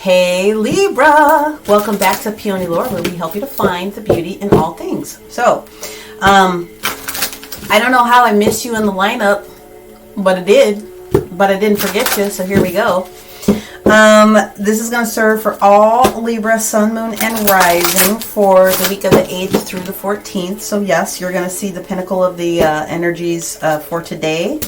Hey Libra! Welcome back to Peony Lore, where we help you to find the beauty in all things. So, I don't know how I missed you in the lineup, but I did. But I didn't forget you, so here we go. This is going to serve for all Libra, Sun, Moon, and Rising for the week of the 8th through the 14th. So yes, you're going to see the pinnacle of the energies for today.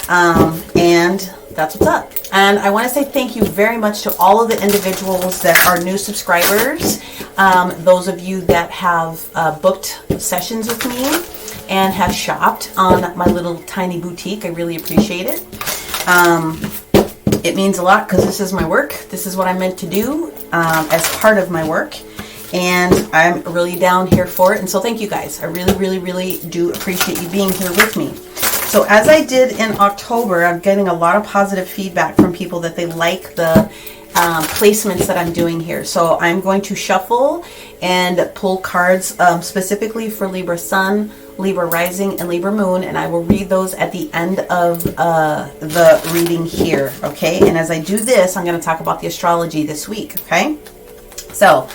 And that's what's up. And I want to say thank you very much to all of the individuals that are new subscribers. Those of you that have booked sessions with me and have shopped on my little tiny boutique. I really appreciate it. It means a lot because this is my work. This is what I'm meant to do as part of my work. And I'm really down here for it. And so thank you guys. I really, really, really do appreciate you being here with me. So as I did in October, I'm getting a lot of positive feedback from people that they like the placements that I'm doing here. So I'm going to shuffle and pull cards specifically for Libra Sun, Libra Rising, and Libra Moon, and I will read those at the end of the reading here, okay? And as I do this, I'm going to talk about the astrology this week, okay? So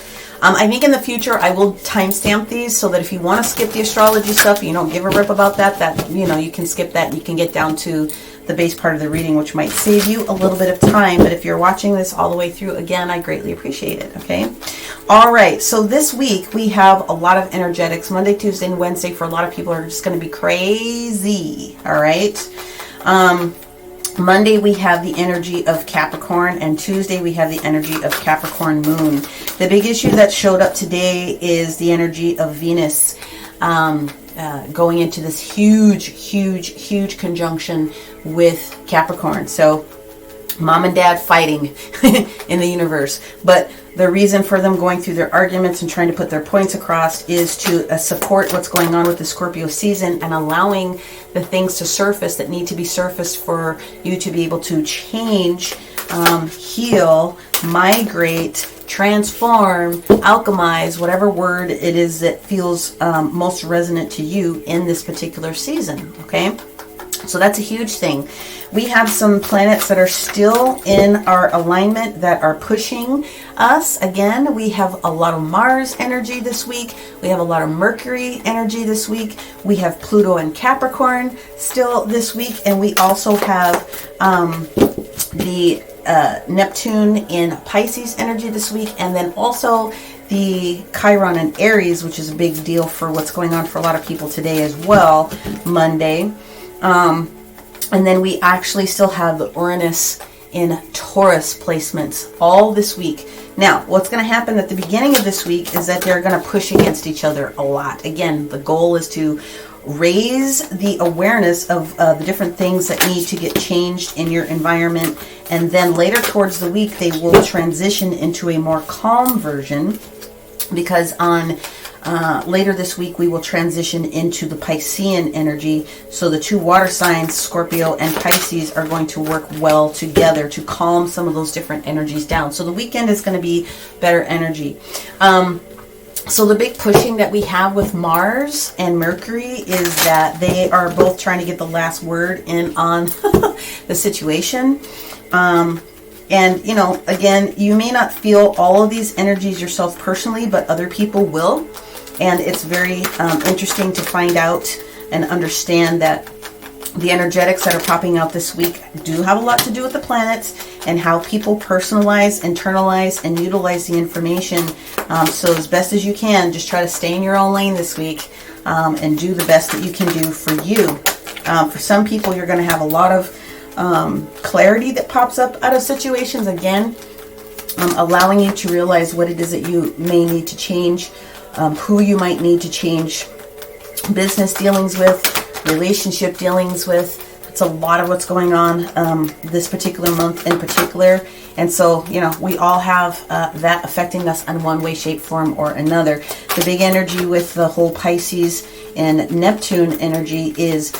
I think in the future I will timestamp these so that if you want to skip the astrology stuff, you don't give a rip about that, you know, you can skip that and you can get down to the base part of the reading, which might save you a little bit of time. But if you're watching this all the way through, again, I greatly appreciate it, okay? All right, so this week we have a lot of energetics. Monday, Tuesday, and Wednesday for a lot of people are just going to be crazy, all right? Monday we have the energy of Capricorn, and Tuesday we have the energy of Capricorn Moon. The big issue that showed up today is the energy of Venus going into this huge conjunction with Capricorn. So mom and dad fighting in the universe, but the reason for them going through their arguments and trying to put their points across is to support what's going on with the Scorpio season and allowing the things to surface that need to be surfaced for you to be able to change, heal, migrate, transform, alchemize, whatever word it is that feels most resonant to you in this particular season, okay? So that's a huge thing. We have some planets that are still in our alignment that are pushing us. Again, we have a lot of Mars energy this week. We have a lot of Mercury energy this week. We have Pluto and Capricorn still this week. And we also have the Neptune in Pisces energy this week. And then also the Chiron and Aries, which is a big deal for what's going on for a lot of people today as well, Monday. And then we actually still have the Uranus in Taurus placements all this week. Now, what's going to happen at the beginning of this week is that they're going to push against each other a lot. Again, the goal is to raise the awareness of the different things that need to get changed in your environment. And then later towards the week, they will transition into a more calm version, because on later this week, we will transition into the Piscean energy. So the two water signs, Scorpio and Pisces, are going to work well together to calm some of those different energies down. So the weekend is going to be better energy. So the big pushing that we have with Mars and Mercury is that they are both trying to get the last word in on the situation. And, you know, again, you may not feel all of these energies yourself personally, but other people will. And it's very interesting to find out and understand that the energetics that are popping out this week do have a lot to do with the planets and how people personalize, internalize, and utilize the information. So as best as you can, just try to stay in your own lane this week and do the best that you can do for you. For some people, you're going to have a lot of clarity that pops up out of situations. Again, allowing you to realize what it is that you may need to change, who you might need to change business dealings with, relationship dealings with. It's a lot of what's going on this particular month in particular. And so, you know, we all have that affecting us in one way, shape, form, or another. The big energy with the whole Pisces and Neptune energy is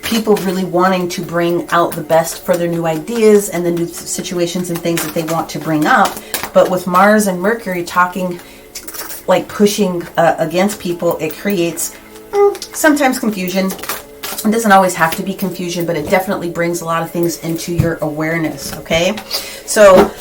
people really wanting to bring out the best for their new ideas and the new situations and things that they want to bring up. But with Mars and Mercury talking, like pushing against people, it creates sometimes confusion. It doesn't always have to be confusion, but it definitely brings a lot of things into your awareness, okay? So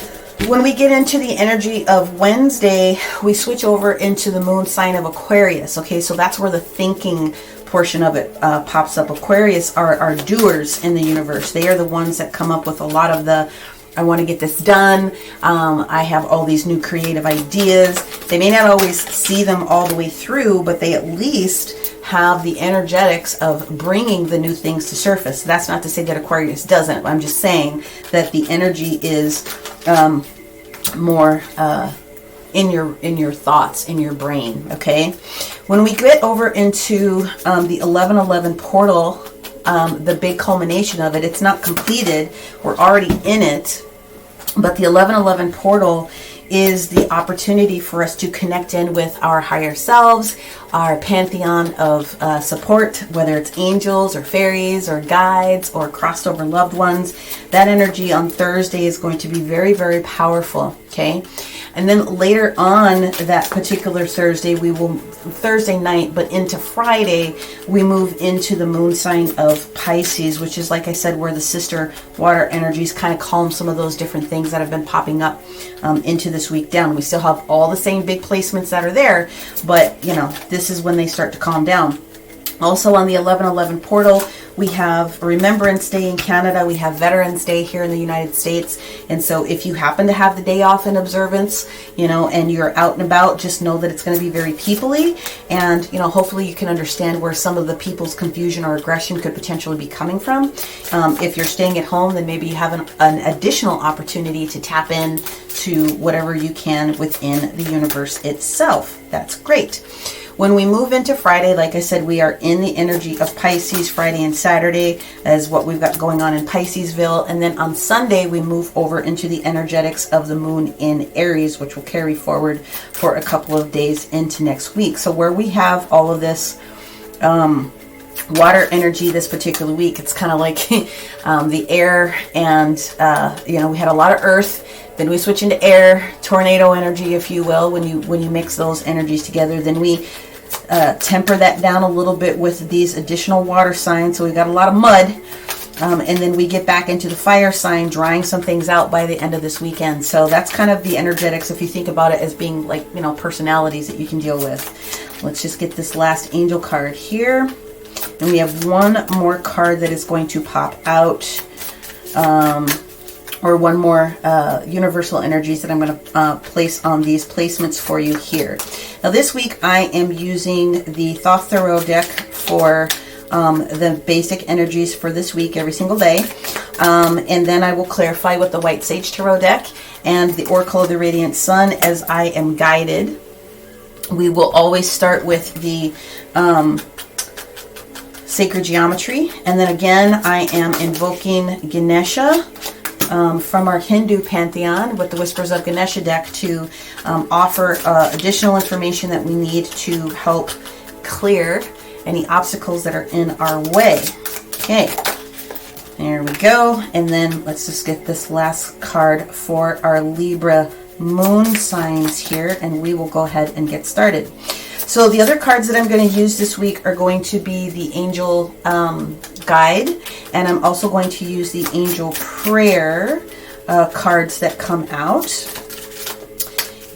When we get into the energy of Wednesday, we switch over into the moon sign of Aquarius. Okay, so that's where the thinking portion of it pops up. Aquarius are doers in the universe. They are the ones that come up with a lot of the, I want to get this done. I have all these new creative ideas. They may not always see them all the way through, but they at least have the energetics of bringing the new things to surface. That's not to say that Aquarius doesn't. I'm just saying that the energy is more in your thoughts, in your brain. Okay, when we get over into the 1111 portal, the big culmination of it, it's not completed, we're already in it, but the 1111 portal is the opportunity for us to connect in with our higher selves, our pantheon of support, whether it's angels or fairies or guides or crossed over loved ones. That energy on Thursday is going to be very, very powerful. Okay, and then later on that particular Thursday, Thursday night, but into Friday, we move into the moon sign of Pisces, which is, like I said, where the sister water energies kind of calm some of those different things that have been popping up into this week down. We still have all the same big placements that are there, but you know, this is when they start to calm down. Also on the 1111 portal, we have Remembrance Day in Canada. We have Veterans Day here in the United States. And so if you happen to have the day off in observance, you know, and you're out and about, just know that it's going to be very peoply. And, you know, hopefully you can understand where some of the people's confusion or aggression could potentially be coming from. If you're staying at home, then maybe you have an additional opportunity to tap in to whatever you can within the universe itself. That's great. When we move into Friday, like I said, we are in the energy of Pisces. Friday and Saturday is what we've got going on in Piscesville. And then on Sunday, we move over into the energetics of the moon in Aries, which will carry forward for a couple of days into next week. So where we have all of this water energy this particular week, it's kind of like the air and, you know, we had a lot of earth. Then we switch into air, tornado energy, if you will, when you mix those energies together. Then we temper that down a little bit with these additional water signs. So we've got a lot of mud. And then we get back into the fire sign, drying some things out by the end of this weekend. So that's kind of the energetics, if you think about it as being like, you know, personalities that you can deal with. Let's just get this last angel card here. And we have one more card that is going to pop out. Or one more universal energies that I'm going to place on these placements for you here. Now this week I am using the Thoth Tarot deck for the basic energies for this week every single day. And then I will clarify with the White Sage Tarot deck and the Oracle of the Radiant Sun as I am guided. We will always start with the Sacred Geometry. And then again, I am invoking Ganesha from our Hindu pantheon with the Whispers of Ganesha deck to offer additional information that we need to help clear any obstacles that are in our way. Okay, there we go. And then let's just get this last card for our Libra moon signs here, and we will go ahead and get started. So the other cards that I'm going to use this week are going to be the Angel Guide, and I'm also going to use the Angel Prayer cards that come out.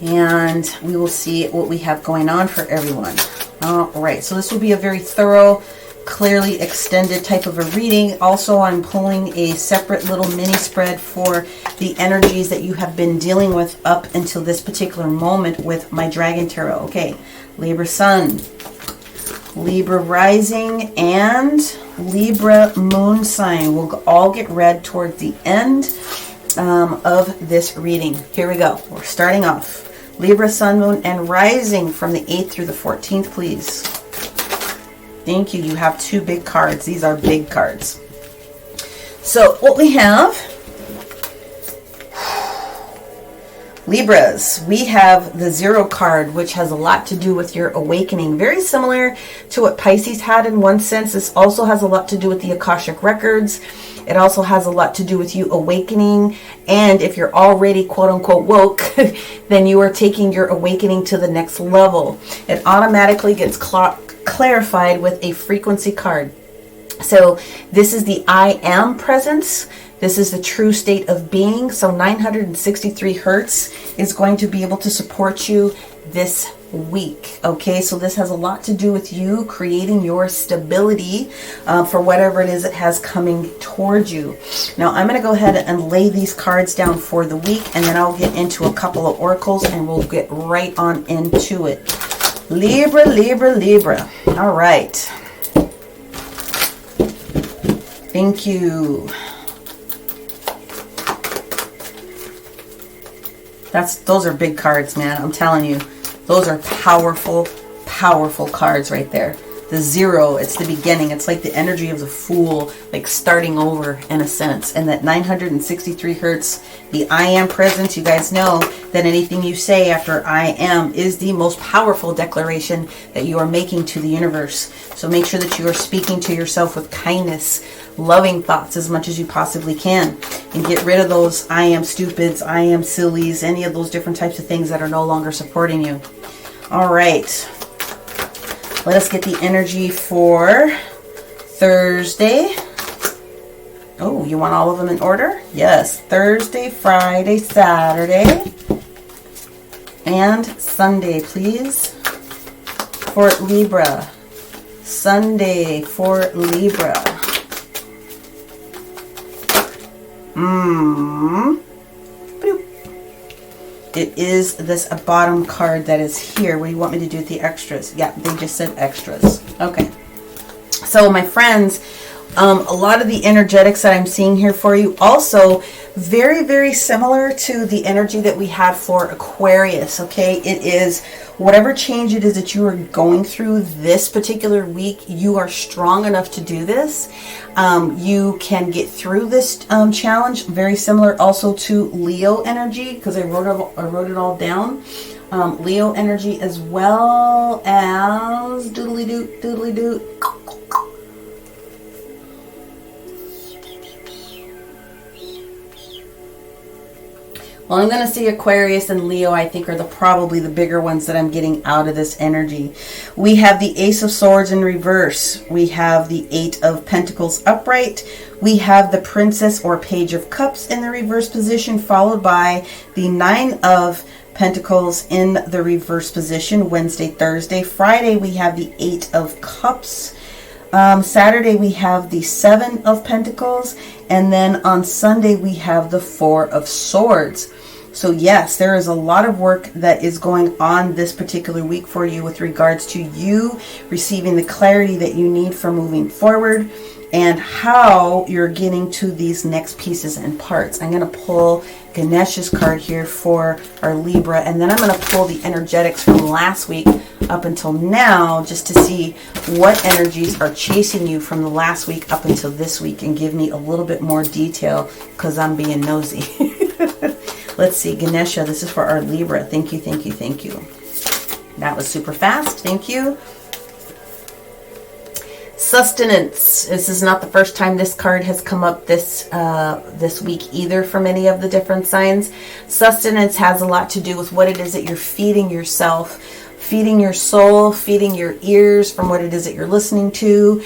And we will see what we have going on for everyone. All right, so this will be a very thorough, clearly extended type of a reading. Also, I'm pulling a separate little mini spread for the energies that you have been dealing with up until this particular moment with my Dragon Tarot. Okay, Libra Sun, Libra Rising, and Libra Moon sign will all get read towards the end of this reading. Here we go. We're starting off. Libra, Sun, Moon, and Rising from the 8th through the 14th, please. Thank you. You have two big cards. These are big cards. So what we have, Libras, we have the 0 card, which has a lot to do with your awakening. Very similar to what Pisces had in one sense. This also has a lot to do with the Akashic Records. It also has a lot to do with you awakening. And if you're already quote-unquote woke, then you are taking your awakening to the next level. It automatically gets clarified with a frequency card. So this is the I am presence. This is the true state of being. So 963 hertz is going to be able to support you this week. Okay, so this has a lot to do with you creating your stability for whatever it is it has coming towards you. Now I'm going to go ahead and lay these cards down for the week, and then I'll get into a couple of oracles and we'll get right on into it. Libra, Libra, Libra. All right. Thank you. Those are big cards, man. I'm telling you. Those are powerful, powerful cards right there. The 0, it's the beginning. It's like the energy of the Fool, like starting over in a sense. And that 963 hertz, the I am presence, you guys know that anything you say after I am is the most powerful declaration that you are making to the universe. So make sure that you are speaking to yourself with kindness, loving thoughts as much as you possibly can, and get rid of those I am stupids, I am sillies, any of those different types of things that are no longer supporting you. All right. Let us get the energy for Thursday. Oh, you want all of them in order? Yes. Thursday, Friday, Saturday, and Sunday, please. For Libra. Sunday for Libra. It is this bottom card that is here. What do you want me to do with the extras? Yeah, they just said extras. Okay. So my friends, a lot of the energetics that I'm seeing here for you also very, very similar to the energy that we had for Aquarius. Okay. It is whatever change it is that you are going through this particular week, you are strong enough to do this. You can get through this challenge. Very similar also to Leo energy, because I wrote it all down. Leo energy, as well as doodly doo. Well, I'm going to say Aquarius and Leo, I think, are probably the bigger ones that I'm getting out of this energy. We have the Ace of Swords in reverse. We have the 8 of Pentacles upright. We have the Princess or Page of Cups in the reverse position, followed by the 9 of Pentacles in the reverse position. Wednesday, Thursday. Friday, we have the 8 of Cups. Saturday, we have the 7 of Pentacles. And then on Sunday, we have the 4 of Swords. So yes, there is a lot of work that is going on this particular week for you with regards to you receiving the clarity that you need for moving forward and how you're getting to these next pieces and parts. I'm going to pull Ganesha's card here for our Libra, and then I'm going to pull the energetics from last week up until now just to see what energies are chasing you from the last week up until this week and give me a little bit more detail because I'm being nosy. Let's see, Ganesha, this is for our Libra. Thank you, thank you, thank you. That was super fast. Thank you. Sustenance. This is not the first time this card has come up this week either for many of the different signs. Sustenance has a lot to do with what it is that you're feeding yourself, feeding your soul, feeding your ears from what it is that you're listening to,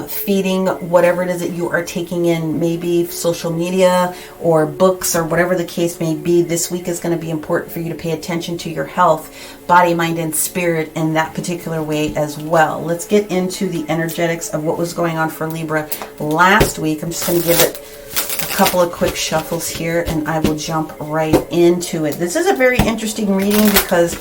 feeding whatever it is that you are taking in, maybe social media or books or whatever the case may be. This week is going to be important for you to pay attention to your health, body, mind, and spirit in that particular way as well. Let's get into the energetics of what was going on for Libra last week. I'm just going to give it a couple of quick shuffles here and I will jump right into it. This is a very interesting reading because,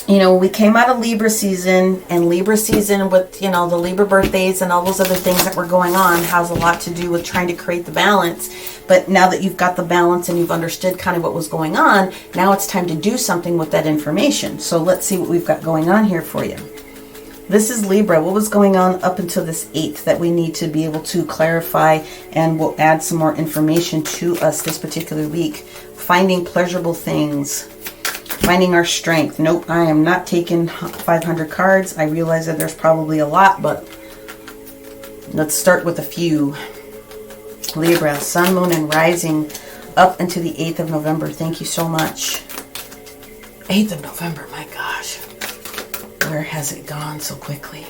you know, we came out of Libra season, and Libra season with, you know, the Libra birthdays and all those other things that were going on has a lot to do with trying to create the balance. But now that you've got the balance and you've understood kind of what was going on, now it's time to do something with that information. So let's see what we've got going on here for you. This is Libra. What was going on up until this 8th that we need to be able to clarify, and we'll add some more information to us this particular week. Finding pleasurable things. Finding our strength. Nope, I am not taking 500 cards. I realize that there's probably a lot, but let's start with a few. Libra, Sun, Moon, and Rising up into the 8th of November. Thank you so much. 8th of November, my gosh. Where has it gone so quickly?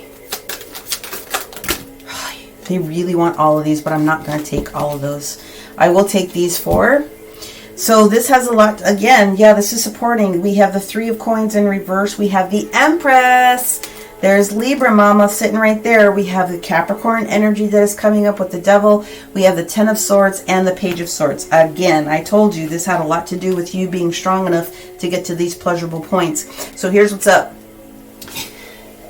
They really want all of these, but I'm not going to take all of those. I will take these 4. So this has a lot, again, yeah, this is supporting. We have the 3 of Coins in reverse. We have the Empress. There's Libra Mama sitting right there. We have the Capricorn energy that is coming up with the Devil. We have the 10 of Swords and the Page of Swords. Again, I told you this had a lot to do with you being strong enough to get to these pleasurable points. So here's what's up.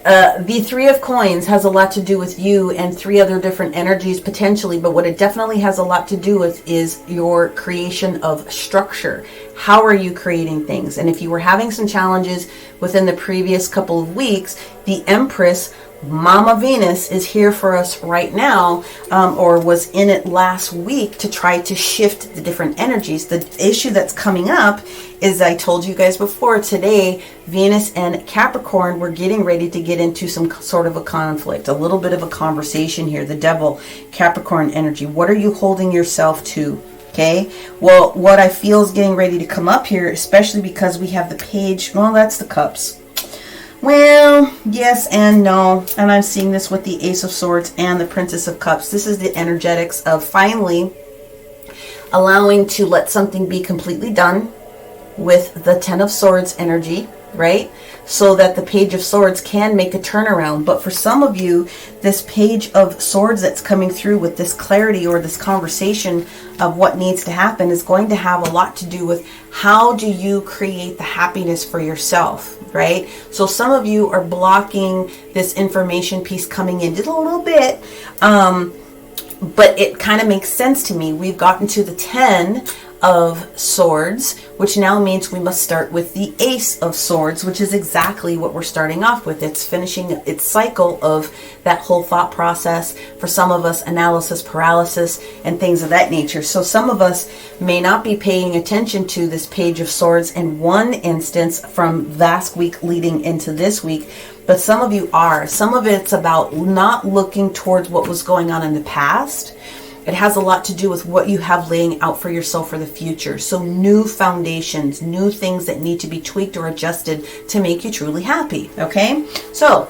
The 3 of Coins has a lot to do with you and 3 other different energies potentially, but what it definitely has a lot to do with is your creation of structure. How are you creating things? And if you were having some challenges within the previous couple of weeks, the Empress, Mama Venus, is here for us right now, or was in it last week to try to shift the different energies. The issue that's coming up is, I told you guys before, today Venus and Capricorn were getting ready to get into some sort of a conflict, a little bit of a conversation here. The Devil, Capricorn energy. What are you holding yourself to? Okay, well, what I feel is getting ready to come up here, especially because we have the Page. Well, that's the Cups. Well, yes and no. And I'm seeing this with the Ace of Swords and the Princess of Cups. This is the energetics of finally allowing to let something be completely done with the 10 of Swords energy, right? So that the Page of Swords can make a turnaround. But for some of you, this Page of Swords that's coming through with this clarity or this conversation of what needs to happen is going to have a lot to do with how do you create the happiness for yourself, right? So some of you are blocking this information piece coming in just a little bit, but it kind of makes sense to me. We've gotten to the 10 of Swords, which now means we must start with the Ace of Swords, which is exactly what we're starting off with. It's finishing its cycle of that whole thought process. For some of us, analysis paralysis and things of that nature. So some of us may not be paying attention to this Page of Swords in one instance from last week leading into this week, but some of you are. Some of it's about not looking towards what was going on in the past. It has a lot to do with what you have laying out for yourself for the future. So new foundations, new things that need to be tweaked or adjusted to make you truly happy. Okay, so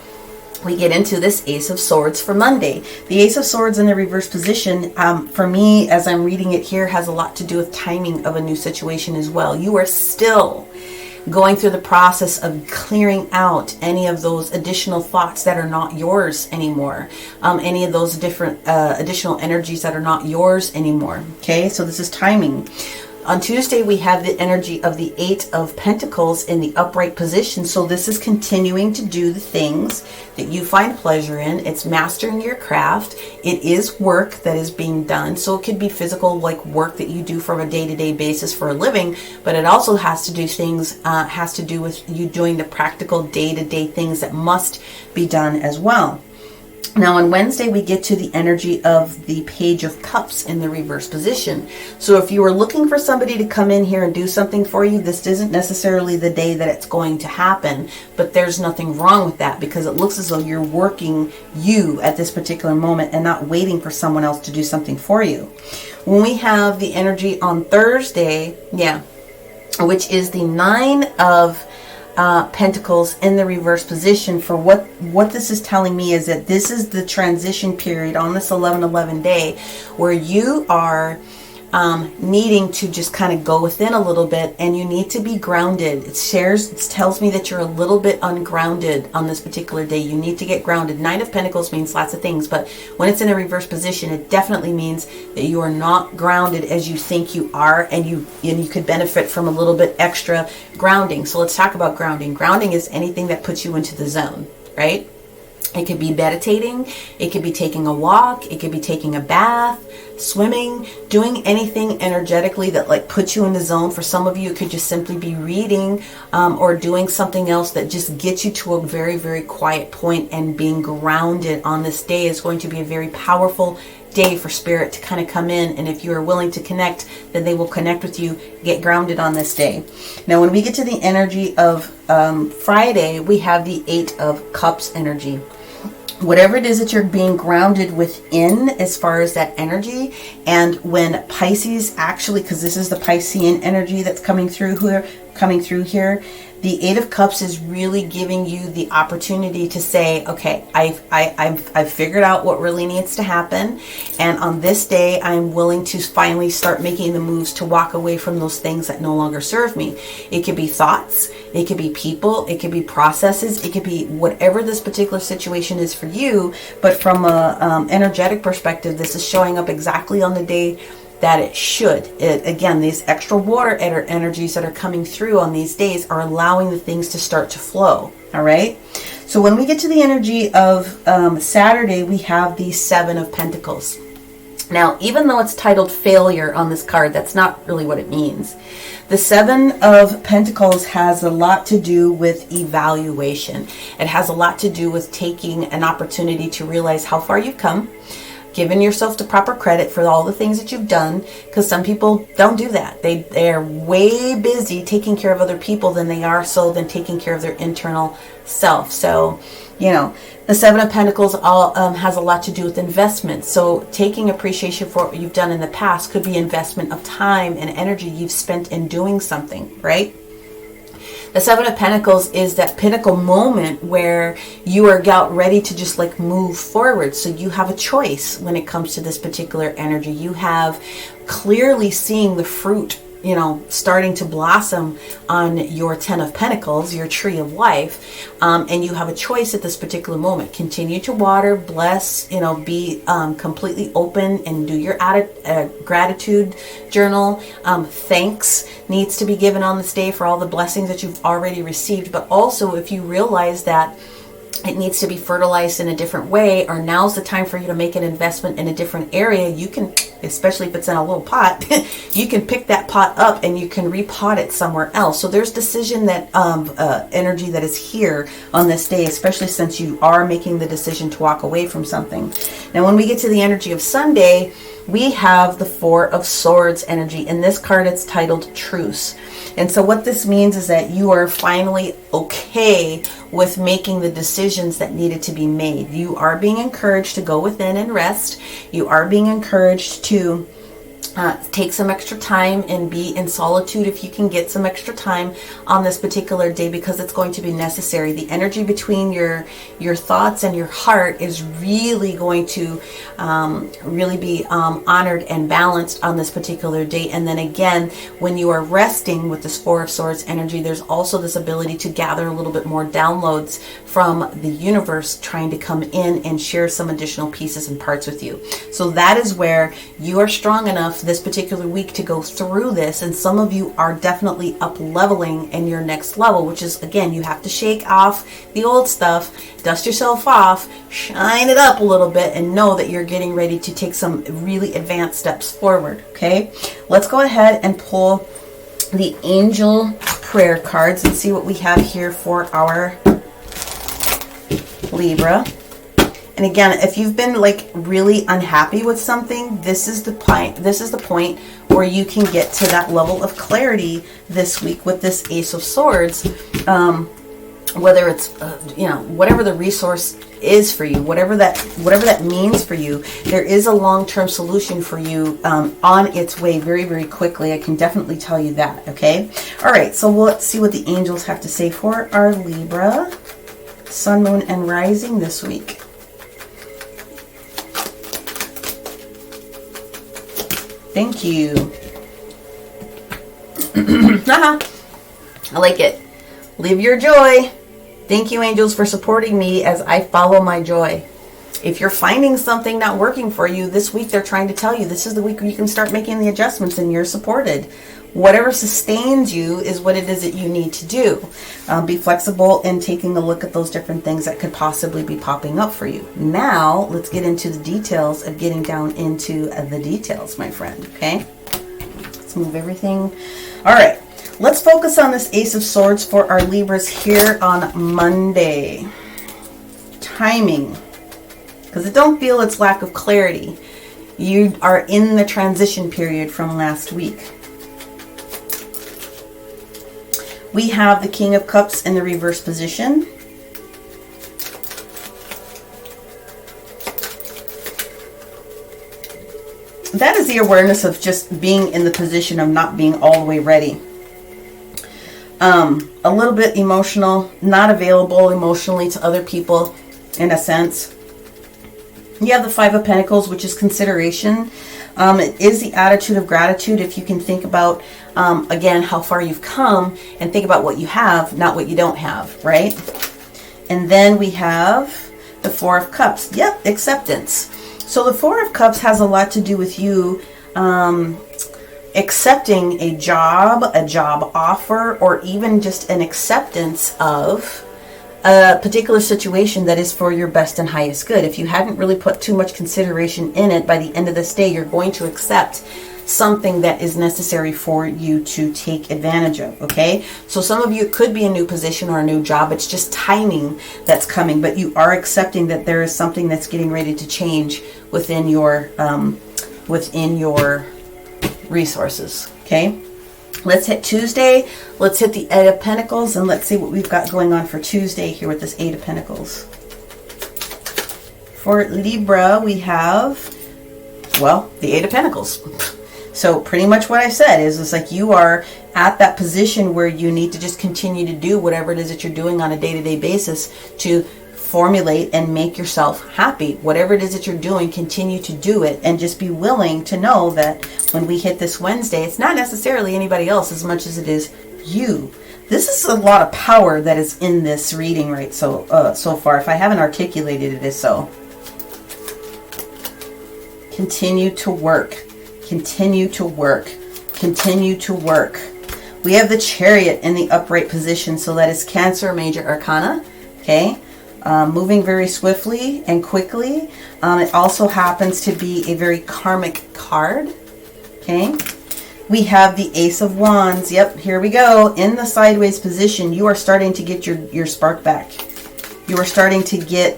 we get into this Ace of Swords for Monday. The Ace of Swords in the reverse position, for me, as I'm reading it here, has a lot to do with timing of a new situation as well. You are still going through the process of clearing out any of those additional thoughts that are not yours anymore. Any of those different additional energies that are not yours anymore. Okay, so this is timing. On Tuesday, we have the energy of the 8 of Pentacles in the upright position. So this is continuing to do the things that you find pleasure in. It's mastering your craft. It is work that is being done. So it could be physical, like work that you do from a day-to-day basis for a living, but it also has to do with you doing the practical day-to-day things that must be done as well. Now on Wednesday, we get to the energy of the Page of Cups in the reverse position. So if you were looking for somebody to come in here and do something for you, this isn't necessarily the day that it's going to happen, but there's nothing wrong with that because it looks as though you're working you at this particular moment and not waiting for someone else to do something for you. When we have the energy on Thursday, which is the 9 of Pentacles in the reverse position, for what this is telling me is that this is the transition period on this 11/11 day where you are needing to just kind of go within a little bit, and you need to be grounded. It tells me that you're a little bit ungrounded on this particular day. You need to get grounded. 9 of Pentacles means lots of things, but when it's in a reverse position, it definitely means that you are not grounded as you think you are, and you could benefit from a little bit extra grounding. So let's talk about grounding. Grounding is anything that puts you into the zone, right? It could be meditating, it could be taking a walk, it could be taking a bath, swimming, doing anything energetically that like puts you in the zone. For some of you, it could just simply be reading or doing something else that just gets you to a very, very quiet point, and being grounded on this day is going to be a very powerful day for spirit to kind of come in, and if you are willing to connect, then they will connect with you. Get grounded on this day. Now when we get to the energy of Friday, we have the 8 of Cups energy. Whatever it is that you're being grounded within as far as that energy, and when Pisces actually, because this is the Piscean energy that's coming through here, coming through here. The Eight of Cups is really giving you the opportunity to say, okay, I've figured out what really needs to happen. And on this day, I'm willing to finally start making the moves to walk away from those things that no longer serve me. It could be thoughts, it could be people, it could be processes, it could be whatever this particular situation is for you. But from a energetic perspective, this is showing up exactly on the day that it should. Again, these extra water energies that are coming through on these days are allowing the things to start to flow. All right. So when we get to the energy of Saturday, we have the Seven of Pentacles. Now, even though it's titled failure on this card, that's not really what it means. The Seven of Pentacles has a lot to do with evaluation. It has a lot to do with taking an opportunity to realize how far you've come, giving yourself the proper credit for all the things that you've done, because some people don't do that. They're way busy taking care of other people than taking care of their internal self. So, you know, the Seven of Pentacles has a lot to do with investment. So taking appreciation for what you've done in the past could be investment of time and energy you've spent in doing something, right? The Seven of Pentacles is that pinnacle moment where you are about ready to just like move forward. So you have a choice when it comes to this particular energy. You have clearly seeing the fruit, you know, starting to blossom on your Ten of Pentacles, your tree of life. And you have a choice at this particular moment. Continue to water, bless, you know, be completely open and do your gratitude journal. Thanks needs to be given on this day for all the blessings that you've already received. But also, if you realize that it needs to be fertilized in a different way, or now's the time for you to make an investment in a different area, you can, especially if it's in a little pot, you can pick that pot up and you can repot it somewhere else. So there's decision that energy that is here on this day, especially since you are making the decision to walk away from something. Now, when we get to the energy of Sunday, we have the Four of Swords energy. In this card, it's titled Truce. And so what this means is that you are finally okay with making the decisions that needed to be made. You are being encouraged to go within and rest. You are being encouraged to take some extra time and be in solitude if you can get some extra time on this particular day, because it's going to be necessary. The energy between your thoughts and your heart is really going to really be honored and balanced on this particular day. And then again, when you are resting with this Four of Swords energy, there's also this ability to gather a little bit more downloads from the universe trying to come in and share some additional pieces and parts with you. So that is where you are strong enough this particular week to go through this. And some of you are definitely up leveling in your next level, which is, again, you have to shake off the old stuff, dust yourself off, shine it up a little bit, and know that you're getting ready to take some really advanced steps forward. Okay, let's go ahead and pull the angel prayer cards and see what we have here for our Libra. And again, if you've been like really unhappy with something, this is the point where you can get to that level of clarity this week with this Ace of Swords. Whether it's you know, whatever the resource is for you, whatever that means for you, there is a long-term solution for you on its way very, very quickly. I can definitely tell you that. Okay. All right. So let's see what the angels have to say for our Libra, Sun, Moon, and Rising this week. Thank you. I like it. Live your joy. Thank you, angels, for supporting me as I follow my joy. If you're finding something not working for you this week, they're trying to tell you this is the week where you can start making the adjustments and you're supported. Whatever sustains you is what it is that you need to do. Be flexible in taking a look at those different things that could possibly be popping up for you. Now, let's get into the details of getting down into the details, my friend. Okay? Let's move everything. All right. Let's focus on this Ace of Swords for our Libras here on Monday. Timing. Because I don't feel it's lack of clarity. You are in the transition period from last week. We have the King of Cups in the reverse position. That is the awareness of just being in the position of not being all the way ready. a little bit emotional, not available emotionally to other people in a sense. You have the Five of Pentacles, which is consideration. It is the attitude of gratitude. If you can think about, again, how far you've come and think about what you have, not what you don't have, right? And then we have the Four of Cups. Yep, acceptance. So the Four of Cups has a lot to do with you accepting a job offer, or even just an acceptance of a particular situation that is for your best and highest good. If you hadn't really put too much consideration in it, by the end of this day, you're going to accept something that is necessary for you to take advantage of, okay? So some of you, it could be a new position or a new job. It's just timing that's coming, but you are accepting that there is something that's getting ready to change within your resources, okay? Let's hit Tuesday. Let's hit the Eight of Pentacles, and let's see what we've got going on for Tuesday here with this Eight of Pentacles. For Libra, we have, well, the Eight of Pentacles. So pretty much what I said is, it's like you are at that position where you need to just continue to do whatever it is that you're doing on a day-to-day basis to formulate and make yourself happy. Whatever it is that you're doing, continue to do it, and just be willing to know that when we hit this Wednesday, it's not necessarily anybody else as much as it is you. This is a lot of power that is in this reading, right? So far, if I haven't articulated it as so. Continue to work. Continue to work. Continue to work. We have the Chariot in the upright position, so that is Cancer Major Arcana, okay? Moving very swiftly and quickly. It also happens to be a very karmic card, okay? We have the Ace of Wands. Yep, here we go. In the sideways position, you are starting to get your spark back. You are starting to get,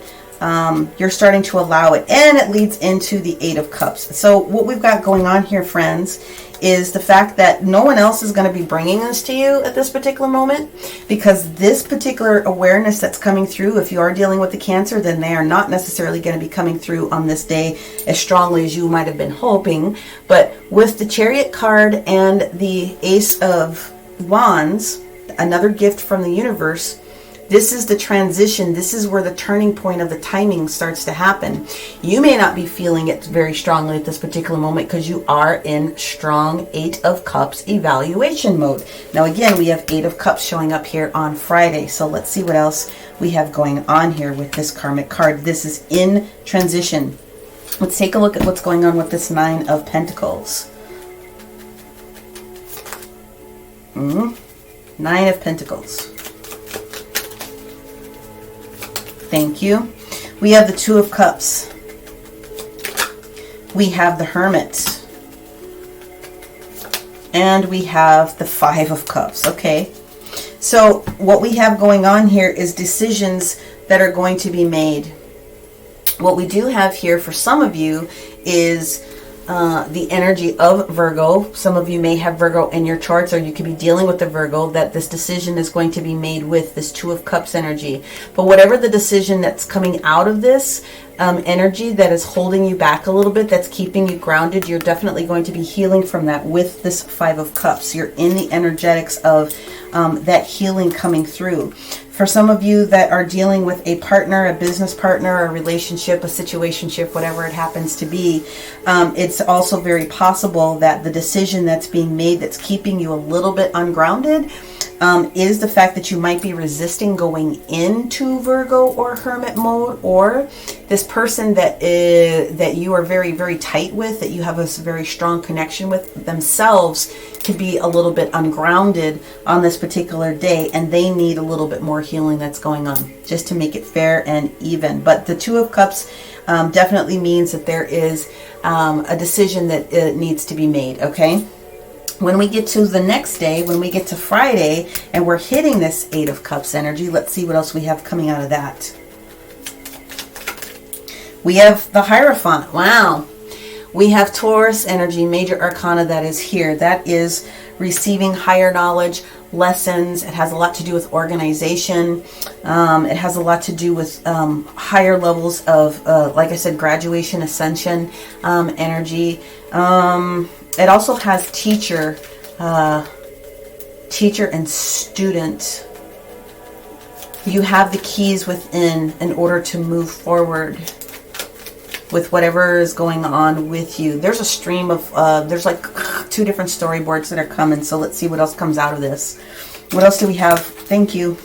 you're starting to allow it. And it leads into the Eight of Cups. So what we've got going on here, friends, is the fact that no one else is going to be bringing this to you at this particular moment, because this particular awareness that's coming through, if you are dealing with the Cancer, then they are not necessarily going to be coming through on this day as strongly as you might have been hoping. But with the Chariot card and the Ace of Wands, another gift from the universe, this is the transition. This is where the turning point of the timing starts to happen. You may not be feeling it very strongly at this particular moment because you are in strong Eight of Cups evaluation mode. Now again, we have Eight of Cups showing up here on Friday. So let's see what else we have going on here with this karmic card. This is in transition. Let's take a look at what's going on with this Nine of Pentacles. Nine of Pentacles. Thank you. We have the Two of Cups. We have the Hermit. And we have the Five of Cups. Okay. So what we have going on here is decisions that are going to be made. What we do have here for some of you is the energy of Virgo. Some of you may have Virgo in your charts, or you could be dealing with the Virgo, that this decision is going to be made with this Two of Cups energy. But whatever the decision that's coming out of this energy that is holding you back a little bit, that's keeping you grounded, you're definitely going to be healing from that with this Five of Cups. You're in the energetics of that healing coming through. For some of you that are dealing with a partner, a business partner, a relationship, a situationship, whatever it happens to be, it's also very possible that the decision that's being made that's keeping you a little bit ungrounded is the fact that you might be resisting going into Virgo or Hermit mode, or this person that you are very, very tight with, that you have a very strong connection with, themselves could be a little bit ungrounded on this particular day, and they need a little bit more healing that's going on, just to make it fair and even. But the Two of Cups definitely means that there is a decision that needs to be made, okay? When we get to the next day, when we get to Friday, and we're hitting this Eight of Cups energy, let's see what else we have coming out of that. We have the Hierophant. Wow. We have Taurus Energy, Major Arcana, that is here. That is receiving higher knowledge, lessons. It has a lot to do with organization. It has a lot to do with higher levels of, like I said, graduation, ascension energy. It also has teacher teacher and student. You have the keys within in order to move forward with whatever is going on with you. There's a stream of, there's like 2 different storyboards that are coming. So let's see what else comes out of this. What else do we have? Thank you.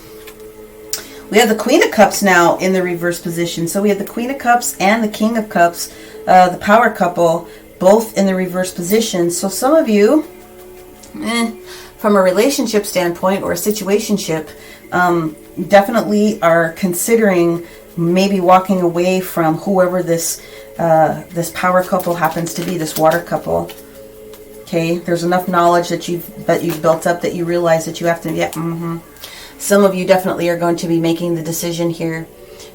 We have the Queen of Cups now in the reverse position. So we have the Queen of Cups and the King of Cups, the power couple, both in the reverse position. So some of you, from a relationship standpoint or a situationship, definitely are considering maybe walking away from whoever this this power couple happens to be, this water couple. Okay, there's enough knowledge that you've built up that you realize that you have to. Some of you definitely are going to be making the decision here,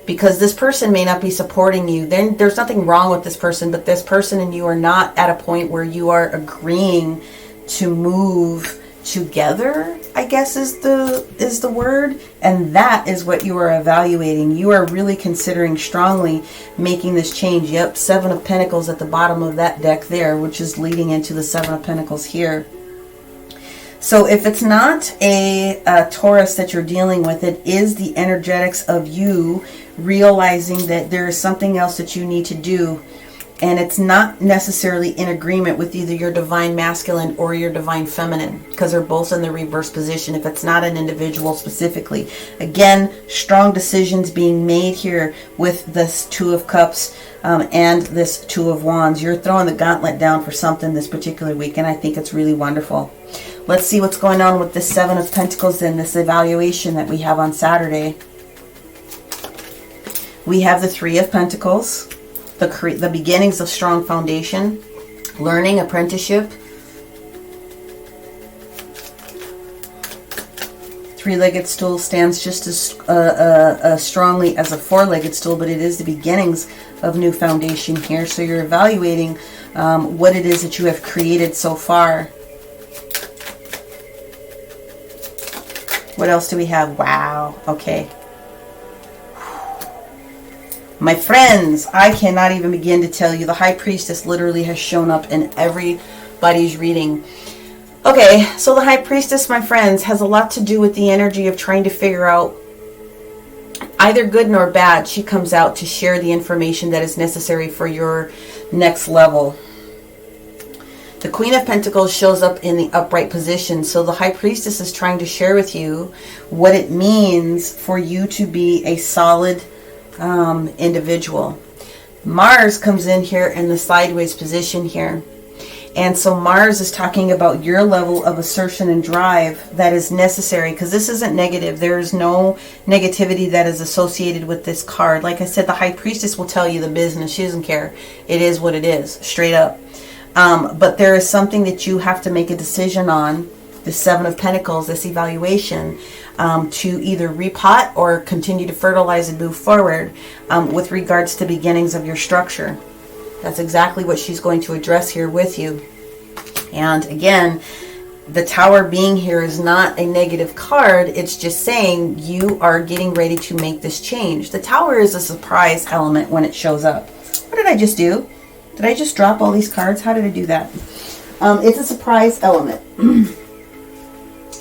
because this person may not be supporting you. Then there's nothing wrong with this person, but this person and you are not at a point where you are agreeing to move together, I guess is the word. And that is what you are evaluating. You are really considering strongly making this change. Yep, 7 of Pentacles at the bottom of that deck there, which is leading into the 7 of Pentacles here. So if it's not a Taurus that you're dealing with, it is the energetics of you realizing that there is something else that you need to do. And it's not necessarily in agreement with either your divine masculine or your divine feminine, because they're both in the reverse position if it's not an individual specifically. Again, strong decisions being made here with this 2 of Cups and this 2 of Wands. You're throwing the gauntlet down for something this particular week, and I think it's really wonderful. Let's see what's going on with this 7 of Pentacles in this evaluation that we have on Saturday. We have the 3 of Pentacles. The beginnings of strong foundation, learning, apprenticeship. 3-legged stool stands just as strongly as a 4-legged stool, but it is the beginnings of new foundation here. So you're evaluating what it is that you have created so far. What else do we have? Wow. Okay. My friends, I cannot even begin to tell you. The High Priestess literally has shown up in everybody's reading. Okay, so the High Priestess, my friends, has a lot to do with the energy of trying to figure out, either good nor bad, she comes out to share the information that is necessary for your next level. The Queen of Pentacles shows up in the upright position. So the High Priestess is trying to share with you what it means for you to be a solid individual. Mars comes in here in the sideways position here. And so Mars is talking about your level of assertion and drive that is necessary, because this isn't negative. There is no negativity that is associated with this card. Like I said, the High Priestess will tell you the business. She doesn't care. It is what it is, straight up. But there is something that you have to make a decision on, the 7 of Pentacles, this evaluation, to either repot or continue to fertilize and move forward with regards to beginnings of your structure. That's exactly what she's going to address here with you. And again, the Tower being here is not a negative card. It's just saying you are getting ready to make this change. The Tower is a surprise element when it shows up. What did I just do? Did I just drop all these cards? How did I do that? It's a surprise element.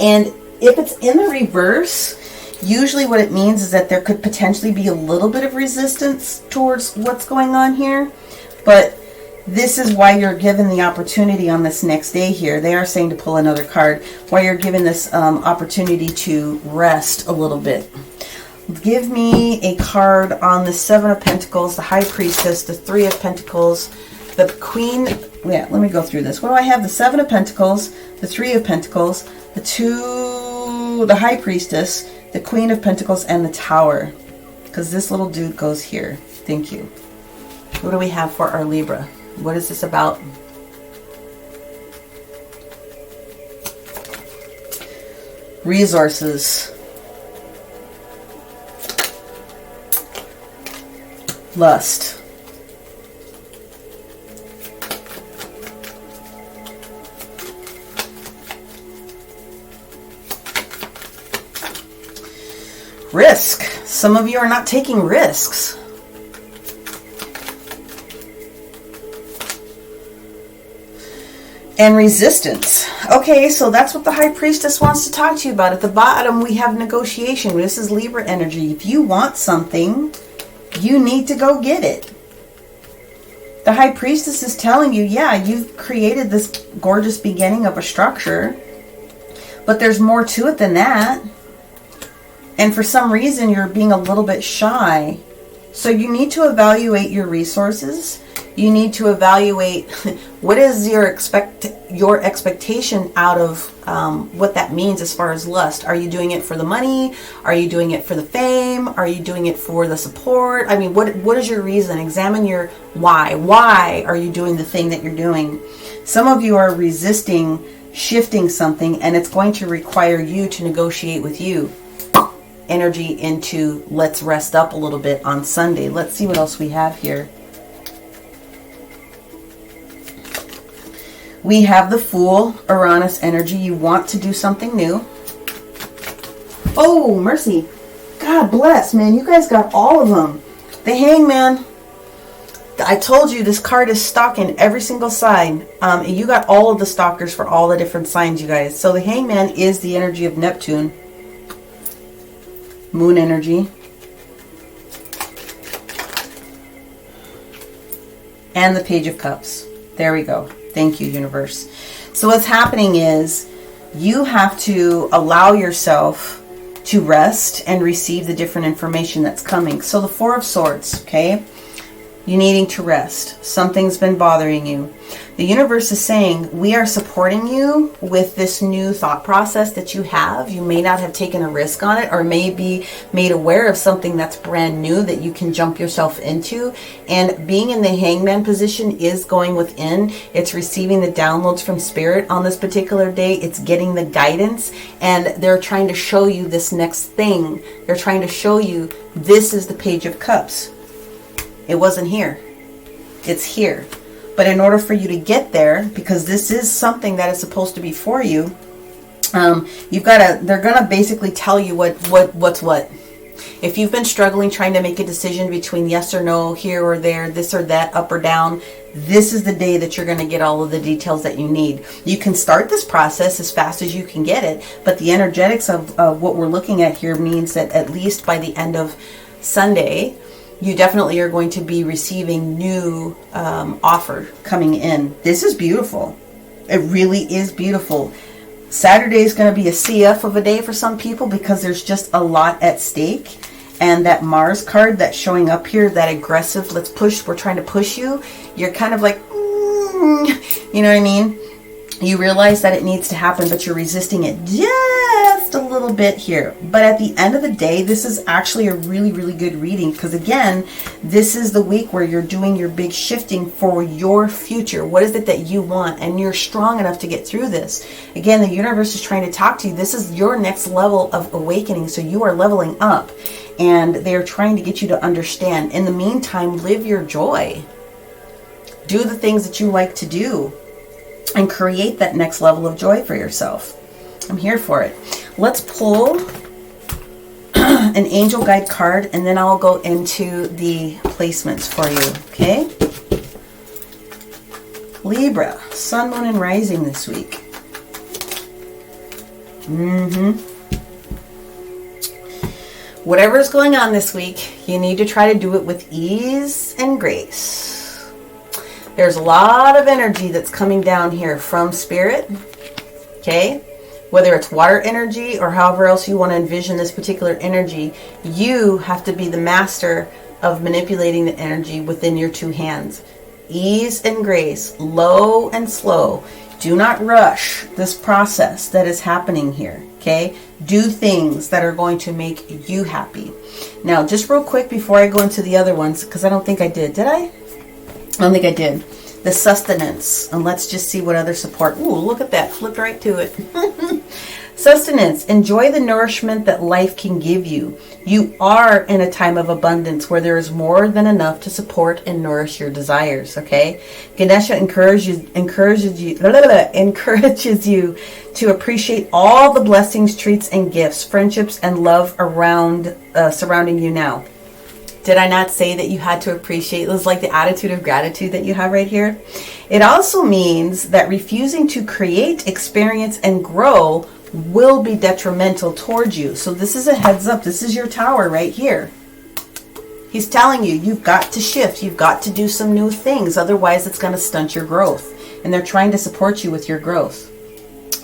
And if it's in the reverse, usually what it means is that there could potentially be a little bit of resistance towards what's going on here. But this is why you're given the opportunity on this next day here. They are saying to pull another card. Why you're given this opportunity to rest a little bit. Give me a card on the 7 of Pentacles, the High Priestess, the 3 of Pentacles, the Queen. Yeah, let me go through this. What do I have? The 7 of Pentacles, the 3 of Pentacles, the High Priestess, the Queen of Pentacles, and the Tower. Because this little dude goes here. Thank you. What do we have for our Libra? What is this about? Resources. Lust. Risk. Some of you are not taking risks. And resistance. Okay, so that's what the High Priestess wants to talk to you about. At the bottom, we have negotiation. This is Libra energy. If you want something, you need to go get it. The High Priestess is telling you, yeah, you've created this gorgeous beginning of a structure, but there's more to it than that. And for some reason, you're being a little bit shy. So you need to evaluate your resources. You need to evaluate what is your expectation out of what that means as far as lust. Are you doing it for the money? Are you doing it for the fame? Are you doing it for the support? I mean, what is your reason? Examine your why. Why are you doing the thing that you're doing? Some of you are resisting shifting something, and it's going to require you to negotiate with you. Energy into let's rest up a little bit on Sunday. Let's see what else we have here. We have the Fool, Uranus energy. You want to do something new. Oh, mercy. God bless, man. You guys got all of them. The Hangman. I told you this card is stalking every single sign. And you got all of the stalkers for all the different signs, you guys. So the Hangman is the energy of Neptune. Moon energy. And the Page of Cups. There we go. Thank you, universe. So what's happening is you have to allow yourself to rest and receive the different information that's coming. So the Four of Swords, okay? You needing to rest. Something's been bothering you. The universe is saying, we are supporting you with this new thought process that you have. You may not have taken a risk on it, or may be made aware of something that's brand new that you can jump yourself into. And being in the Hangman position is going within. It's receiving the downloads from Spirit on this particular day. It's getting the guidance, and they're trying to show you this next thing. They're trying to show you this is the Page of Cups. It wasn't here. It's here. But in order for you to get there, because this is something that is supposed to be for you, you've got to, they're going to basically tell you what's what. If you've been struggling trying to make a decision between yes or no, here or there, this or that, up or down, this is the day that you're going to get all of the details that you need. You can start this process as fast as you can get it, but the energetics of what we're looking at here means that at least by the end of Sunday, you definitely are going to be receiving new offer coming in. This is beautiful. It really is beautiful. Saturday is going to be a CF of a day for some people because there's just a lot at stake. And that Mars card that's showing up here, that aggressive, let's push, we're trying to push you. You're kind of like, you know what I mean? You realize that it needs to happen, but you're resisting it just a little bit here. But at the end of the day, this is actually a really, really good reading because, again, this is the week where you're doing your big shifting for your future. What is it that you want? And you're strong enough to get through this. Again, the universe is trying to talk to you. This is your next level of awakening, so you are leveling up. And they're trying to get you to understand. In the meantime, live your joy. Do the things that you like to do. And create that next level of joy for yourself. I'm here for it. Let's pull an angel guide card, and then I'll go into the placements for you. Okay? Libra, Sun, Moon, and Rising this week. Whatever's going on this week, you need to try to do it with ease and grace. There's a lot of energy that's coming down here from Spirit, okay? Whether it's water energy or however else you want to envision this particular energy, you have to be the master of manipulating the energy within your two hands. Ease and grace, low and slow. Do not rush this process that is happening here, okay? Do things that are going to make you happy. Now, just real quick before I go into the other ones, because I don't think I did. Did I? I don't think I did. The sustenance. And let's just see what other support. Ooh, look at that. Flipped right to it. Sustenance. Enjoy the nourishment that life can give you. You are in a time of abundance where there is more than enough to support and nourish your desires, okay? Ganesha encourages you to appreciate all the blessings, treats, and gifts, friendships, and love around surrounding you now. Did I not say that you had to appreciate? It was like the attitude of gratitude that you have right here. It also means that refusing to create, experience, and grow will be detrimental towards you. So this is a heads up. This is your Tower right here. He's telling you, you've got to shift. You've got to do some new things. Otherwise, it's going to stunt your growth. And they're trying to support you with your growth.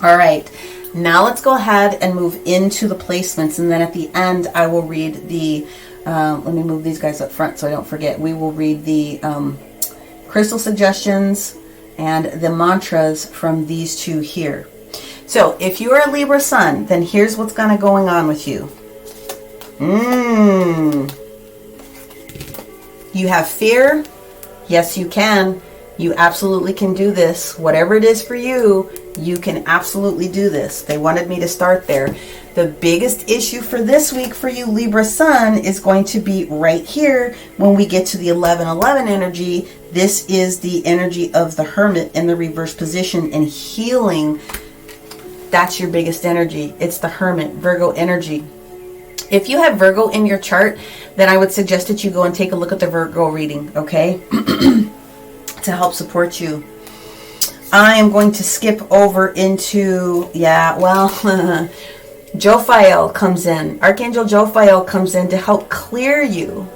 All right. Now let's go ahead and move into the placements. And then at the end, I will read the... let me move these guys up front so I don't forget. We will read the crystal suggestions and the mantras from these two here. So if you are a Libra Sun, then here's what's going on with you. You have fear. Yes, you can. You absolutely can do this. Whatever it is for you, you can absolutely do this. They wanted me to start there. The biggest issue for this week for you, Libra Sun, is going to be right here when we get to the 11-11 energy. This is the energy of the Hermit in the reverse position and healing. That's your biggest energy. It's the Hermit, Virgo energy. If you have Virgo in your chart, then I would suggest that you go and take a look at the Virgo reading, okay? To help support you. I am going to skip over into, Jophiel comes in. Archangel Jophiel comes in to help clear you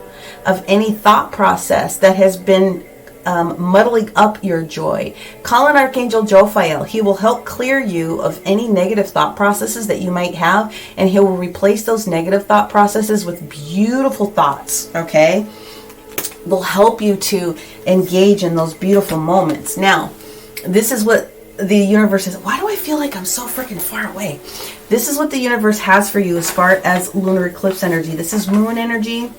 of any thought process that has been muddling up your joy. Call on Archangel Jophiel. He will help clear you of any negative thought processes that you might have, and he will replace those negative thought processes with beautiful thoughts, okay? Will help you to engage in those beautiful moments. Now, this is what the universe is. Why do I feel like I'm so freaking far away? This is what the universe has for you as far as lunar eclipse energy. This is moon energy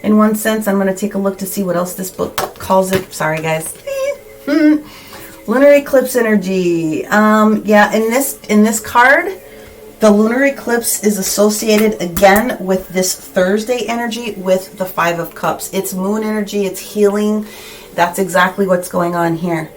in one sense. I'm going to take a look to see what else this book calls it. Sorry, guys. Lunar eclipse energy. In this card, the lunar eclipse is associated again with this Thursday energy with the Five of Cups. It's moon energy. It's healing. That's exactly what's going on here.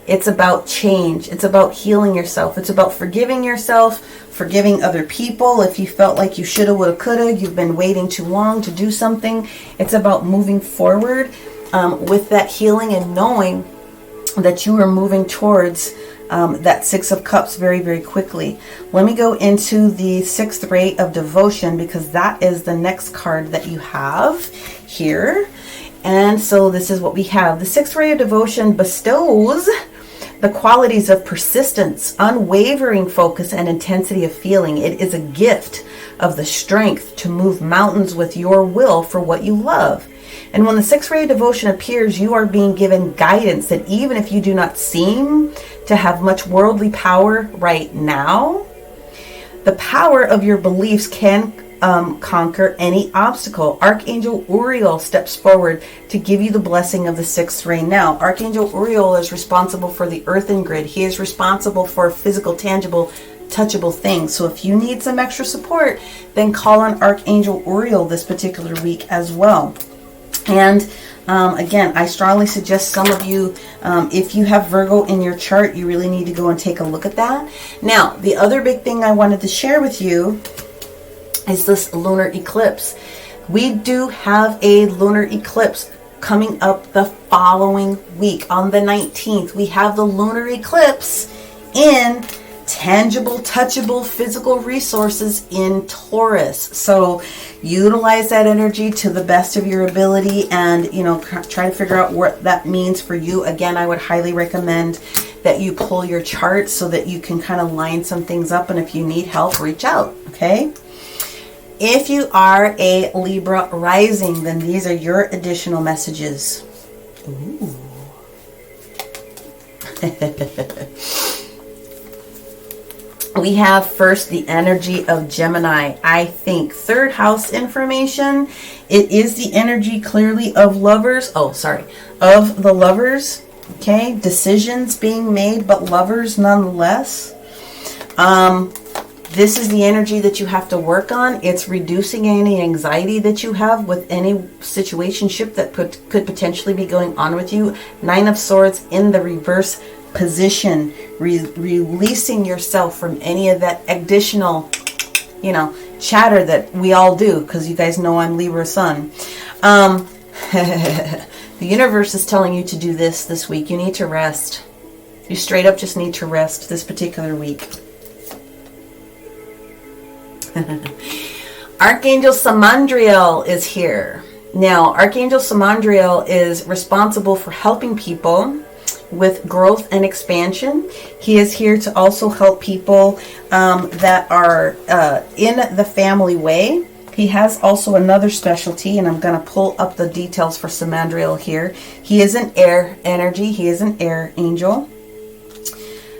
It's about change. It's about healing yourself. It's about forgiving yourself, forgiving other people. If you felt like you shoulda, woulda, coulda, you've been waiting too long to do something. It's about moving forward with that healing and knowing that you are moving towards that Six of Cups very, very quickly. Let me go into the Sixth Ray of Devotion because that is the next card that you have here. And so this is what we have. The Sixth Ray of Devotion bestows the qualities of persistence, unwavering focus, and intensity of feeling. It is a gift of the strength to move mountains with your will for what you love. And when the Sixth Ray of Devotion appears, you are being given guidance that even if you do not seem to have much worldly power right now, the power of your beliefs can conquer any obstacle. Archangel Uriel steps forward to give you the blessing of the Sixth Ray. Now, Archangel Uriel is responsible for the earthen grid. He is responsible for physical, tangible, touchable things. So if you need some extra support, then call on Archangel Uriel this particular week as well. And again, I strongly suggest some of you, if you have Virgo in your chart, you really need to go and take a look at that. Now, the other big thing I wanted to share with you is this lunar eclipse. We do have a lunar eclipse coming up the following week on the 19th. We have the lunar eclipse in tangible, touchable, physical resources in Taurus. So utilize that energy to the best of your ability and, try to figure out what that means for you. Again, I would highly recommend that you pull your chart so that you can kind of line some things up. And if you need help, reach out. Okay. If you are a Libra rising, then these are your additional messages. Ooh. We have first the energy of Gemini. I think third house information. It is the energy clearly of lovers. Of the lovers. Okay, decisions being made, but lovers nonetheless. This is the energy that you have to work on. It's reducing any anxiety that you have with any situationship that could potentially be going on with you. Nine of Swords in the reverse position, releasing yourself from any of that additional, chatter that we all do, because you guys know I'm Libra Sun. The universe is telling you to do this week. You need to rest. You straight up just need to rest this particular week. Archangel Sachiel is here. Now, Archangel Sachiel is responsible for helping people with growth and expansion. He is here to also help people that are in the family way. He has also another specialty, and I'm going to pull up the details for Sachiel here. He is an air energy. He is an air angel.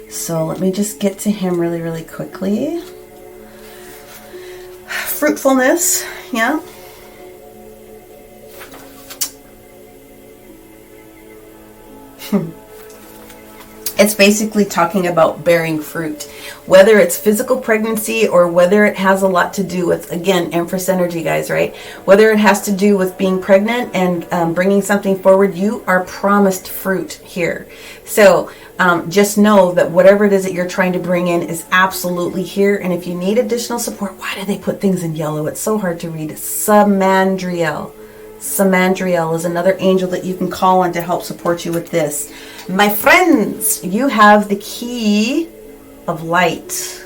So let me just get to him really, really quickly. Fruitfulness, yeah. It's basically talking about bearing fruit, whether it's physical pregnancy or whether it has a lot to do with, again, Empress energy, guys, right? Whether it has to do with being pregnant and bringing something forward, you are promised fruit here. So just know that whatever it is that you're trying to bring in is absolutely here. And if you need additional support, why do they put things in yellow? It's so hard to read. Sachiel. Sachiel is another angel that you can call on to help support you with this. My friends, you have the key of light.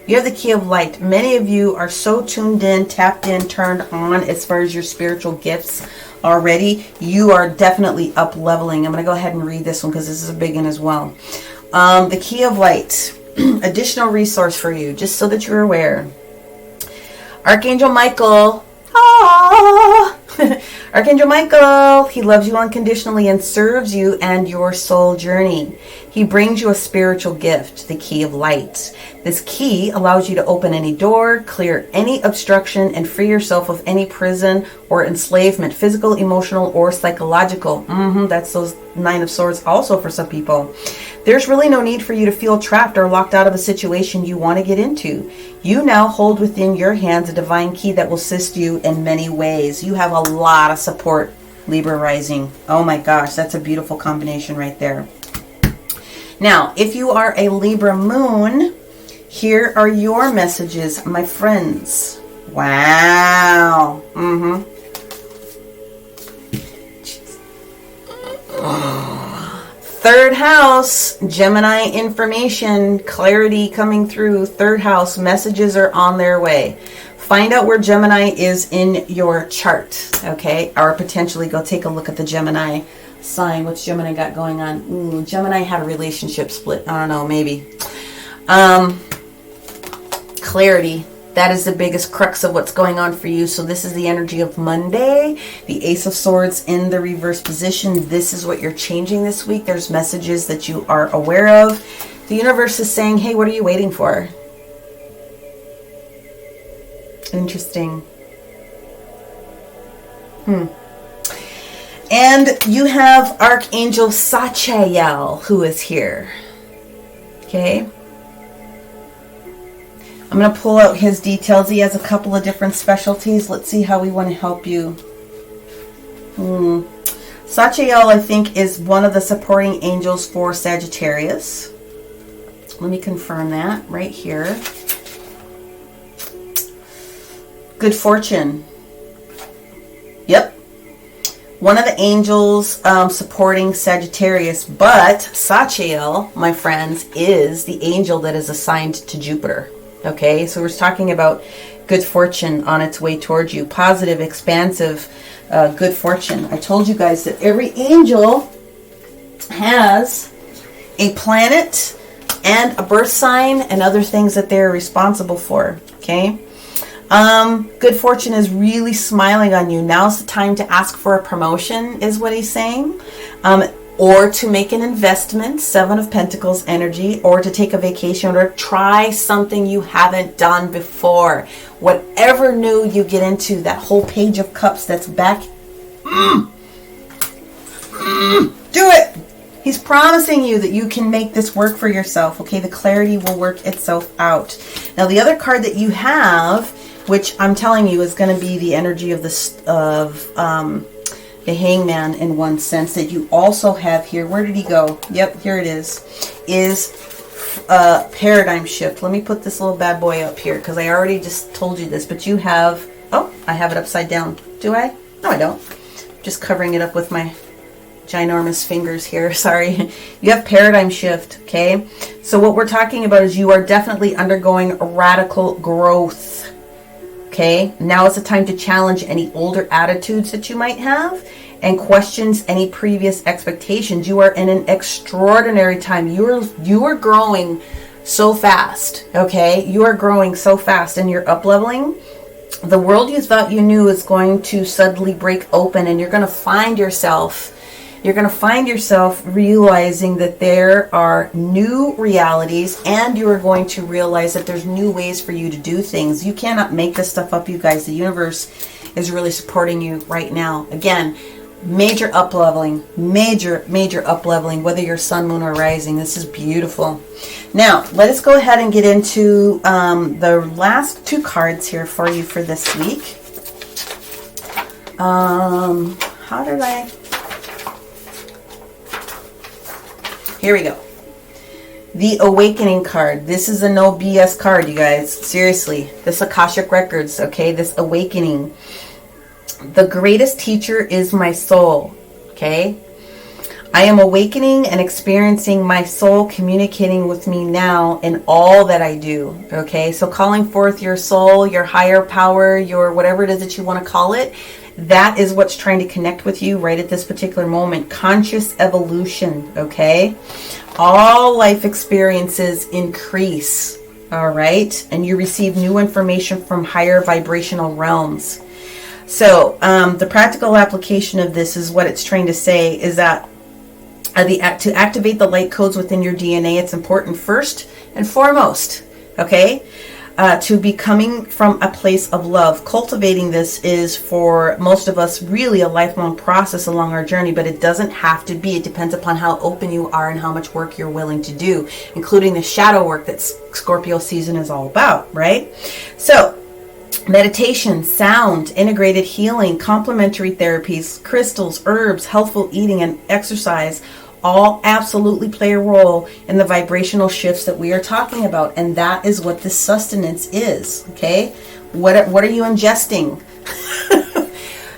You have the key of light. Many of you are so tuned in, tapped in, turned on as far as your spiritual gifts already. You are definitely up leveling. I'm going to go ahead and read this one because this is a big one as well. The key of light. Additional resource for you, just so that you're aware. Archangel Michael. Archangel Michael, he loves you unconditionally and serves you and your soul journey. He brings you a spiritual gift, the key of light. This key allows you to open any door, clear any obstruction, and free yourself of any prison or enslavement, physical, emotional, or psychological. That's those 9 of Swords also for some people. There's really no need for you to feel trapped or locked out of a situation you want to get into. You now hold within your hands a divine key that will assist you in many ways. You have a lot of support, Libra rising. Oh my gosh, that's a beautiful combination right there. Now, if you are a Libra moon, here are your messages, my friends. Wow. Third house, Gemini information, clarity coming through. Third house, messages are on their way. Find out where Gemini is in your chart, okay? Or potentially go take a look at the Gemini sign. What's Gemini got going on? Ooh, Gemini had a relationship split. I don't know, maybe. Clarity. That is the biggest crux of what's going on for you. So this is the energy of Monday. The Ace of Swords in the reverse position. This is what you're changing this week. There's messages that you are aware of. The universe is saying, hey, what are you waiting for? Interesting. And you have Archangel Sachiel who is here. Okay. I'm going to pull out his details. He has a couple of different specialties. Let's see how we want to help you. Sachiel, I think, is one of the supporting angels for Sagittarius. Let me confirm that right here. Good fortune. Yep. One of the angels supporting Sagittarius, but Sachiel, my friends, is the angel that is assigned to Jupiter. Okay, so we're talking about good fortune on its way towards you. Positive, expansive, good fortune. I told you guys that every angel has a planet and a birth sign and other things that they're responsible for. Okay. Good fortune is really smiling on you. Now's the time to ask for a promotion, is what he's saying. Or to make an investment, 7 of Pentacles energy, or to take a vacation, or try something you haven't done before. Whatever new you get into, that whole Page of Cups that's back. Do it! He's promising you that you can make this work for yourself. Okay, the clarity will work itself out. Now, the other card that you have, which I'm telling you is going to be the energy of the Hangman in one sense, that you also have here. Where did he go? Yep, here it is paradigm shift. Let me put this little bad boy up here because I already just told you this, but you have, oh, I have it upside down. Do I? No, I don't. Just covering it up with my ginormous fingers here. Sorry. You have paradigm shift, okay? So what we're talking about is you are definitely undergoing radical growth, okay? Now is the time to challenge any older attitudes that you might have and questions any previous expectations. You are in an extraordinary time. You are growing so fast, okay? You are growing so fast and you're up-leveling. The world you thought you knew is going to suddenly break open, and you're going to find yourself realizing that there are new realities, and you are going to realize that there's new ways for you to do things. You cannot make this stuff up, you guys. The universe is really supporting you right now. Again, major up-leveling, major up-leveling, whether you're sun, moon, or rising. This is beautiful. Now, let us go ahead and get into the last two cards here for you for this week. How did I... Here we go. The Awakening card. This is a no BS card, you guys. Seriously. This Akashic Records, okay? This Awakening. The greatest teacher is my soul, okay? I am awakening and experiencing my soul communicating with me now in all that I do, okay? So calling forth your soul, your higher power, your whatever it is that you want to call it, that is what's trying to connect with you right at this particular moment. Conscious evolution, okay? All life experiences increase, all right? And you receive new information from higher vibrational realms. So the practical application of this is what it's trying to say is that to activate the light codes within your DNA, it's important first and foremost, okay, to be coming from a place of love. Cultivating this is for most of us really a lifelong process along our journey, but it doesn't have to be. It depends upon how open you are and how much work you're willing to do, including the shadow work that Scorpio season is all about, right? So meditation, sound, integrated healing, complementary therapies, crystals, herbs, healthful eating, and exercise all absolutely play a role in the vibrational shifts that we are talking about. And that is what this sustenance is, okay? What are you ingesting?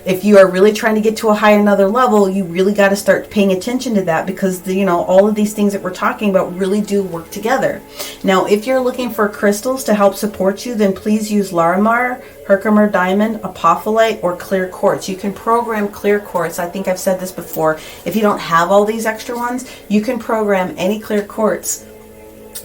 If you are really trying to get to a high another level, you really got to start paying attention to that, because all of these things that we're talking about really do work together. Now, if you're looking for crystals to help support you, then please use Larimar, Herkimer Diamond, Apophyllite, or clear quartz. You can program clear quartz. I think I've said this before. If you don't have all these extra ones, you can program any clear quartz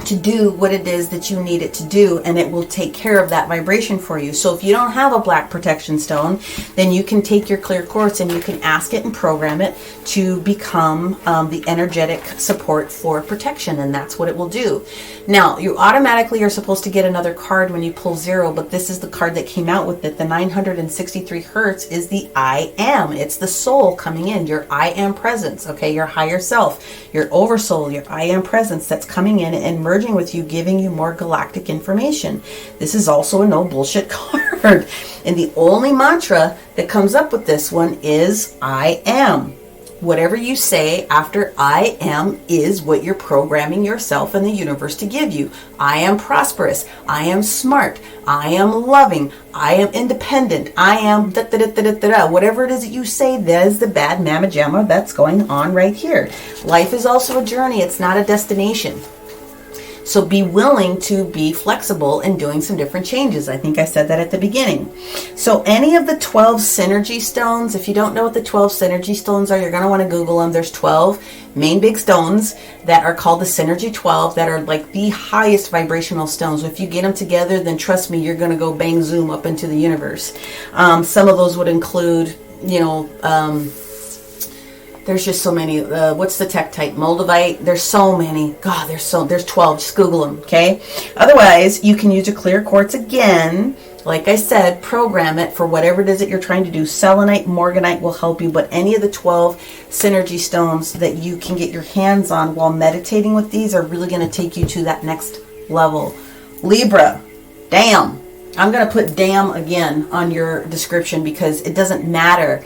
to do what it is that you need it to do, and it will take care of that vibration for you. So if you don't have a black protection stone, then you can take your clear quartz and you can ask it and program it to become the energetic support for protection, and that's what it will do. Now, you automatically are supposed to get another card when you pull 0, but this is the card that came out with it. The 963 hertz is the I am. It's the soul coming in, your I am presence, okay? Your higher self, your oversoul, your I am presence that's coming in and merging with you, giving you more galactic information. This is also a no bullshit card. And the only mantra that comes up with this one is I am. Whatever you say after I am is what you're programming yourself and the universe to give you. I am prosperous. I am smart. I am loving. I am independent. I am da-da-da-da-da-da. Whatever it is that you say, that is the bad mamma jamma that's going on right here. Life is also a journey. It's not a destination. So be willing to be flexible in doing some different changes. I think I said that at the beginning. So any of the 12 synergy stones, if you don't know what the 12 synergy stones are, you're going to want to Google them. There's 12 main big stones that are called the Synergy 12 that are like the highest vibrational stones. If you get them together, then trust me, you're going to go bang zoom up into the universe. Some of those would include, there's just so many. What's the Tektite? Moldavite? There's so many. God, there's 12. Just Google them, okay? Otherwise, you can use a clear quartz again. Like I said, program it for whatever it is that you're trying to do. Selenite, Morganite will help you, but any of the 12 synergy stones that you can get your hands on while meditating with these are really going to take you to that next level. Libra, damn. I'm going to put damn again on your description because it doesn't matter.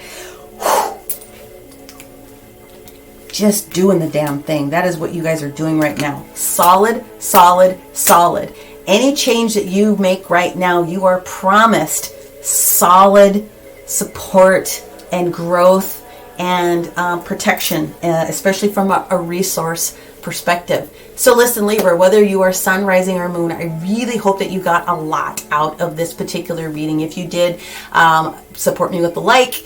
Just doing the damn thing. That is what you guys are doing right now. Solid, solid, solid. Any change that you make right now, you are promised solid support, and growth and protection, especially from a resource perspective. So listen, Libra, whether you are sun, rising, or moon, I really hope that you got a lot out of this particular reading. If you did, support me with a like.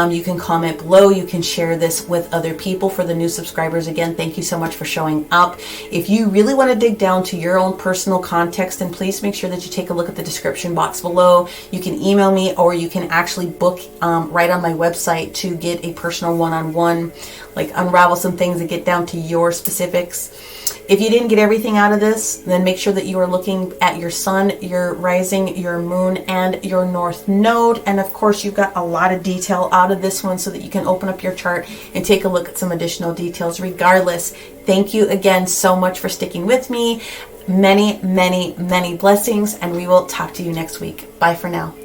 You can comment below. You can share this with other people. For the new subscribers, again, thank you so much for showing up. If you really want to dig down to your own personal context, then please make sure that you take a look at the description box below. You can email me, or you can actually book right on my website to get a personal one-on-one, like unravel some things and get down to your specifics. If you didn't get everything out of this, then make sure that you are looking at your sun, your rising, your moon, and your north node. And of course, you've got a lot of detail out of this one so that you can open up your chart and take a look at some additional details. Regardless, thank you again so much for sticking with me. Many, many, many blessings, and we will talk to you next week. Bye for now.